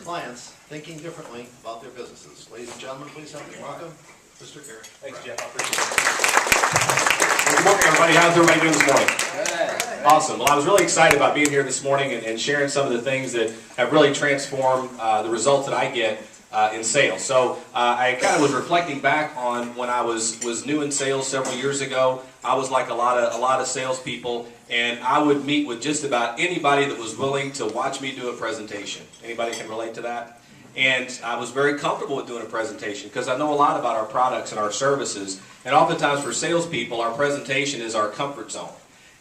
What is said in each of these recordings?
clients thinking differently about their businesses. Ladies and gentlemen, please help me welcome Mr. Eric. Thanks, Jeff. I appreciate it. Well, good morning, everybody. How's everybody doing this morning? Good. Awesome. Well, I was really excited about being here this morning and sharing some of the things that have really transformed the results that I get in sales. So I kind of was reflecting back on when I was new in sales several years ago. I was like a lot of salespeople, and I would meet with just about anybody that was willing to watch me do a presentation. Anybody can relate to that? And I was very comfortable with doing a presentation because I know a lot about our products and our services. And oftentimes for salespeople, our presentation is our comfort zone.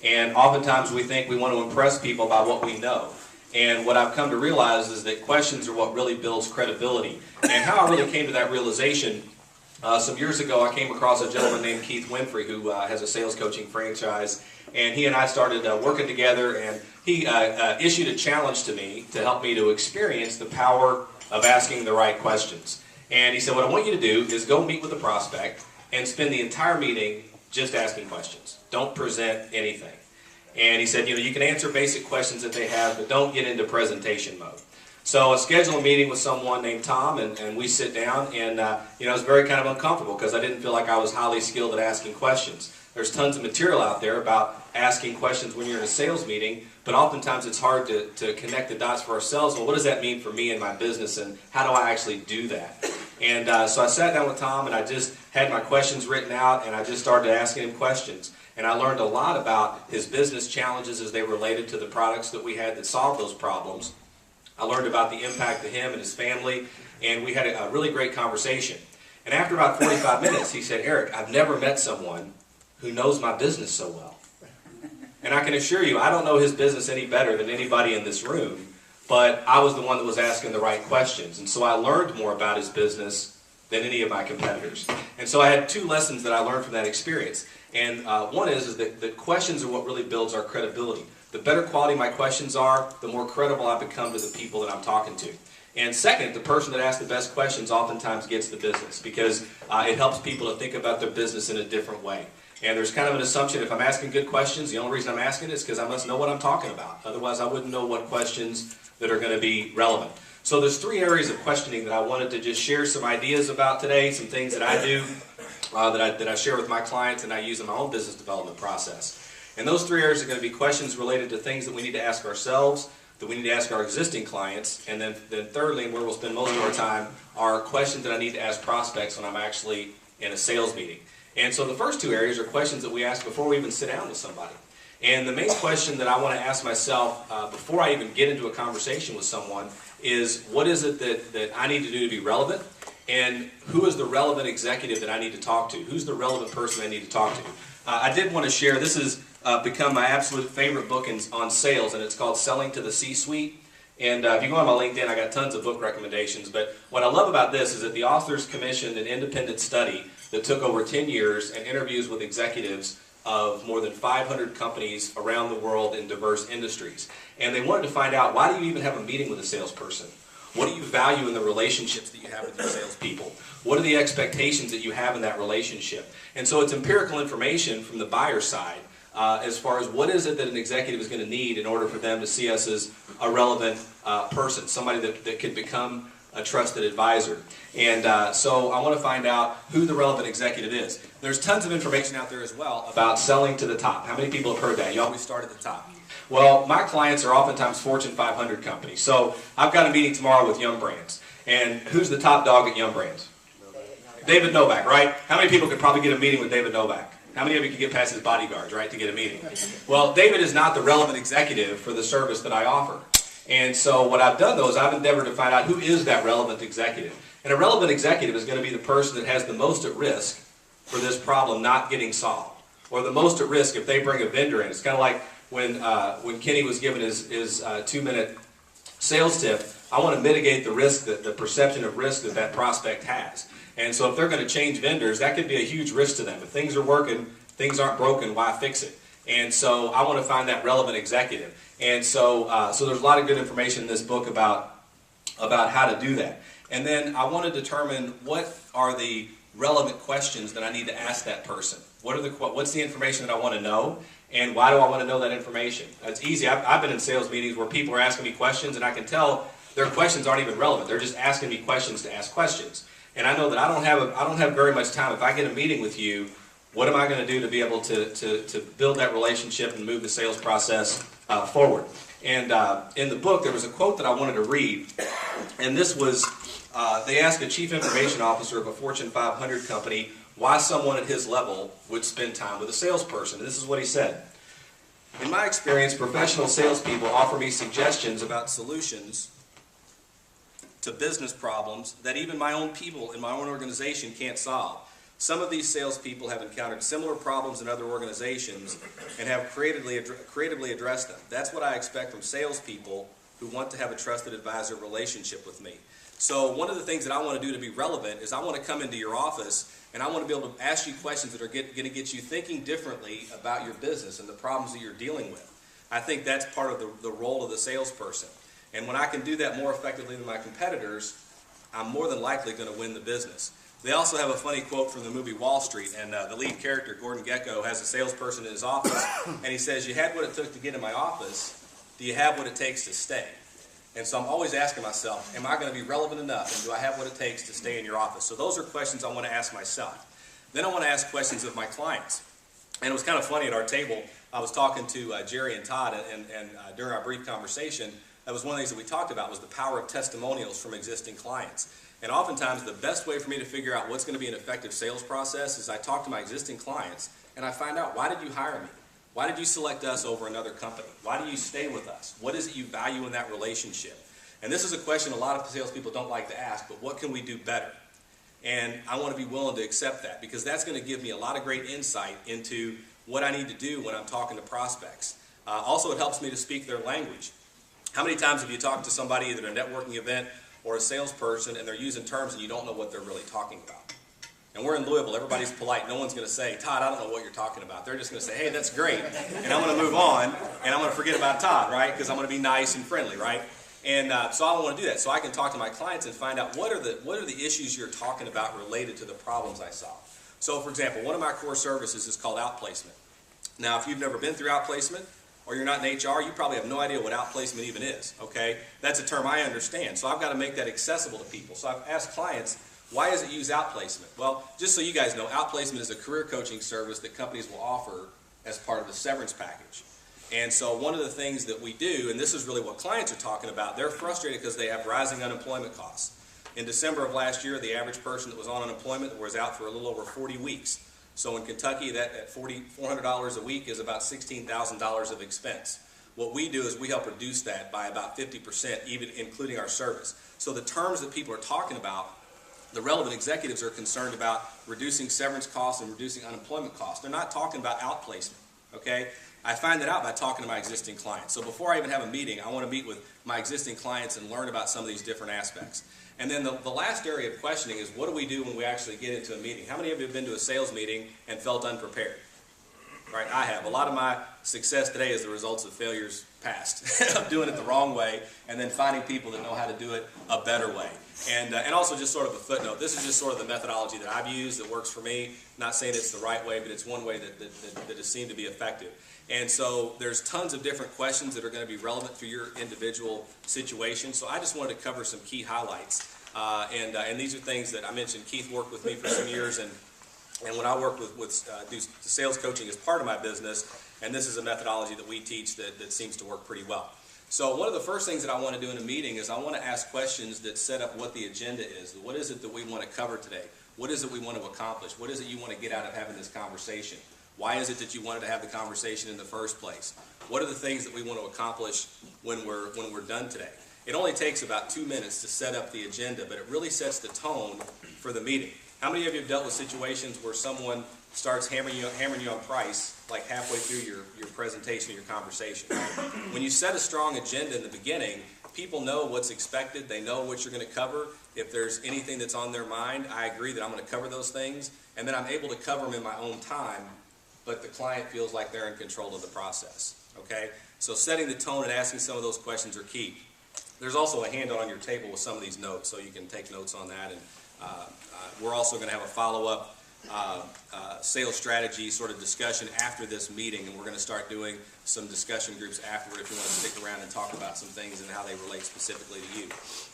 And oftentimes we think we want to impress people by what we know. And what I've come to realize is that questions are what really builds credibility. And how I really came to that realization, some years ago I came across a gentleman named Keith Winfrey who has a sales coaching franchise. And he and I started working together, and he issued a challenge to me to help me to experience the power of asking the right questions. And he said, what I want you to do is go meet with a prospect and spend the entire meeting just asking questions. Don't present anything. And he said, you can answer basic questions that they have, but don't get into presentation mode. So I scheduled a meeting with someone named Tom, and we sit down, and I was very kind of uncomfortable because I didn't feel like I was highly skilled at asking questions. There's tons of material out there about asking questions when you're in a sales meeting, but oftentimes it's hard to connect the dots for ourselves. Well, what does that mean for me and my business, and how do I actually do that? And so I sat down with Tom, and I just had my questions written out, and I just started asking him questions. And I learned a lot about his business challenges as they related to the products that we had that solved those problems. I learned about the impact to him and his family, and we had a really great conversation. And after about 45 minutes, he said, Eric, I've never met someone who knows my business so well. And I can assure you, I don't know his business any better than anybody in this room, but I was the one that was asking the right questions. And so I learned more about his business than any of my competitors. And so I had two lessons that I learned from that experience. And one is that questions are what really builds our credibility. The better quality my questions are, the more credible I become to the people that I'm talking to. And second, the person that asks the best questions oftentimes gets the business because it helps people to think about their business in a different way. And there's kind of an assumption if I'm asking good questions, the only reason I'm asking is because I must know what I'm talking about. Otherwise, I wouldn't know what questions that are going to be relevant. So there's three areas of questioning that I wanted to just share some ideas about today, some things that I do that I share with my clients and I use in my own business development process. And those three areas are going to be questions related to things that we need to ask ourselves, that we need to ask our existing clients, and then thirdly, and where we'll spend most of our time, are questions that I need to ask prospects when I'm actually in a sales meeting. And so the first two areas are questions that we ask before we even sit down with somebody. And the main question that I want to ask myself before I even get into a conversation with someone is, what is it that I need to do to be relevant? And who is the relevant executive that I need to talk to? Who's the relevant person I need to talk to? I did want to share, this has become my absolute favorite book on sales, and it's called Selling to the C-Suite. And if you go on my LinkedIn, I got tons of book recommendations. But what I love about this is that the authors commissioned an independent study that took over 10 years and interviews with executives of more than 500 companies around the world in diverse industries. And they wanted to find out, why do you even have a meeting with a salesperson? What do you value in the relationships that you have with your salespeople? What are the expectations that you have in that relationship? And so it's empirical information from the buyer side as far as what is it that an executive is going to need in order for them to see us as a relevant person, somebody that could become a trusted advisor. And so I want to find out who the relevant executive is. There's tons of information out there as well about selling to the top. How many people have heard that? You always start at the top. Well, my clients are oftentimes Fortune 500 companies. So I've got a meeting tomorrow with Yum Brands. And who's the top dog at Yum Brands? David Novak, right? How many people could probably get a meeting with David Novak? How many of you could get past his bodyguards, right, to get a meeting? Well, David is not the relevant executive for the service that I offer. And so what I've done, though, is I've endeavored to find out who is that relevant executive. And a relevant executive is going to be the person that has the most at risk for this problem not getting solved. Or the most at risk if they bring a vendor in. It's kind of like when Kenny was given his 2-minute sales tip. I want to mitigate the risk, the perception of risk that prospect has. And so if they're going to change vendors, that could be a huge risk to them. If things are working, things aren't broken, why fix it? And so I want to find that relevant executive. And so so there's a lot of good information in this book about how to do that. And then I want to determine what are the relevant questions that I need to ask that person. What's the information that I want to know, and why do I want to know that information? It's easy. I've been in sales meetings where people are asking me questions, and I can tell their questions aren't even relevant. They're just asking me questions to ask questions. And I know that I don't have very much time. If I get a meeting with you, what am I going to do to be able to build that relationship and move the sales process forward? And in the book, there was a quote that I wanted to read, and this was, they asked a chief information officer of a Fortune 500 company why someone at his level would spend time with a salesperson. And this is what he said. In my experience, professional salespeople offer me suggestions about solutions to business problems that even my own people in my own organization can't solve. Some of these salespeople have encountered similar problems in other organizations and have creatively addressed them. That's what I expect from salespeople who want to have a trusted advisor relationship with me. So one of the things that I want to do to be relevant is I want to come into your office and I want to be able to ask you questions that are going to get you thinking differently about your business and the problems that you're dealing with. I think that's part of the role of the salesperson. And when I can do that more effectively than my competitors, I'm more than likely going to win the business. They also have a funny quote from the movie Wall Street, and the lead character, Gordon Gekko, has a salesperson in his office, and he says, you had what it took to get in my office, do you have what it takes to stay? And so I'm always asking myself, am I going to be relevant enough, and do I have what it takes to stay in your office? So those are questions I want to ask myself. Then I want to ask questions of my clients. And it was kind of funny at our table, I was talking to Jerry and Todd, and during our brief conversation, that was one of the things that we talked about was the power of testimonials from existing clients. And oftentimes the best way for me to figure out what's going to be an effective sales process is I talk to my existing clients and I find out, why did you hire me? Why did you select us over another company? Why do you stay with us? What is it you value in that relationship? And this is a question a lot of salespeople don't like to ask, but what can we do better? And I want to be willing to accept that because that's going to give me a lot of great insight into what I need to do when I'm talking to prospects. Also, it helps me to speak their language. How many times have you talked to somebody either at a networking event or a salesperson and they're using terms and you don't know what they're really talking about? And we're in Louisville, everybody's polite. No one's going to say, Todd, I don't know what you're talking about. They're just going to say, hey, that's great. And I'm going to move on and I'm going to forget about Todd, right? Because I'm going to be nice and friendly, right? And so I don't want to do that. So I can talk to my clients and find out what are the issues you're talking about related to the problems I solve. So for example, one of my core services is called outplacement. Now, if you've never been through outplacement, or you're not in HR, you probably have no idea what outplacement even is, okay? That's a term I understand, so I've got to make that accessible to people. So I've asked clients, why does it use outplacement? Well, just so you guys know, outplacement is a career coaching service that companies will offer as part of the severance package. And so one of the things that we do, and this is really what clients are talking about, they're frustrated because they have rising unemployment costs. In December of last year, the average person that was on unemployment was out for a little over 40 weeks. So in Kentucky, that at $400 a week is about $16,000 of expense. What we do is we help reduce that by about 50%, even including our service. So the terms that people are talking about, the relevant executives are concerned about reducing severance costs and reducing unemployment costs. They're not talking about outplacement, okay? I find that out by talking to my existing clients. So before I even have a meeting, I want to meet with my existing clients and learn about some of these different aspects. And then the last area of questioning is, what do we do when we actually get into a meeting? How many of you have been to a sales meeting and felt unprepared? Right, I have. A lot of my success today is the results of failures past, of doing it the wrong way, and then finding people that know how to do it a better way. And also just sort of a footnote, this is just sort of the methodology that I've used that works for me. Not saying it's the right way, but it's one way that has seemed to be effective. And so there's tons of different questions that are going to be relevant for your individual situation. So I just wanted to cover some key highlights. And these are things that I mentioned. Keith worked with me for some years, and when I work do sales coaching as part of my business, and this is a methodology that we teach that seems to work pretty well. So one of the first things that I want to do in a meeting is I want to ask questions that set up what the agenda is. What is it that we want to cover today? What is it we want to accomplish? What is it you want to get out of having this conversation? Why is it that you wanted to have the conversation in the first place? What are the things that we want to accomplish when we're done today? It only takes about 2 minutes to set up the agenda, but it really sets the tone for the meeting. How many of you have dealt with situations where someone starts hammering you on price like halfway through your presentation or your conversation? When you set a strong agenda in the beginning, people know what's expected. They know what you're going to cover. If there's anything that's on their mind, I agree that I'm going to cover those things, and then I'm able to cover them in my own time, but the client feels like they're in control of the process. Okay? So setting the tone and asking some of those questions are key. There's also a handout on your table with some of these notes, so you can take notes on that. And we're also going to have a follow-up sales strategy sort of discussion after this meeting, and we're going to start doing some discussion groups afterward if you want to stick around and talk about some things and how they relate specifically to you.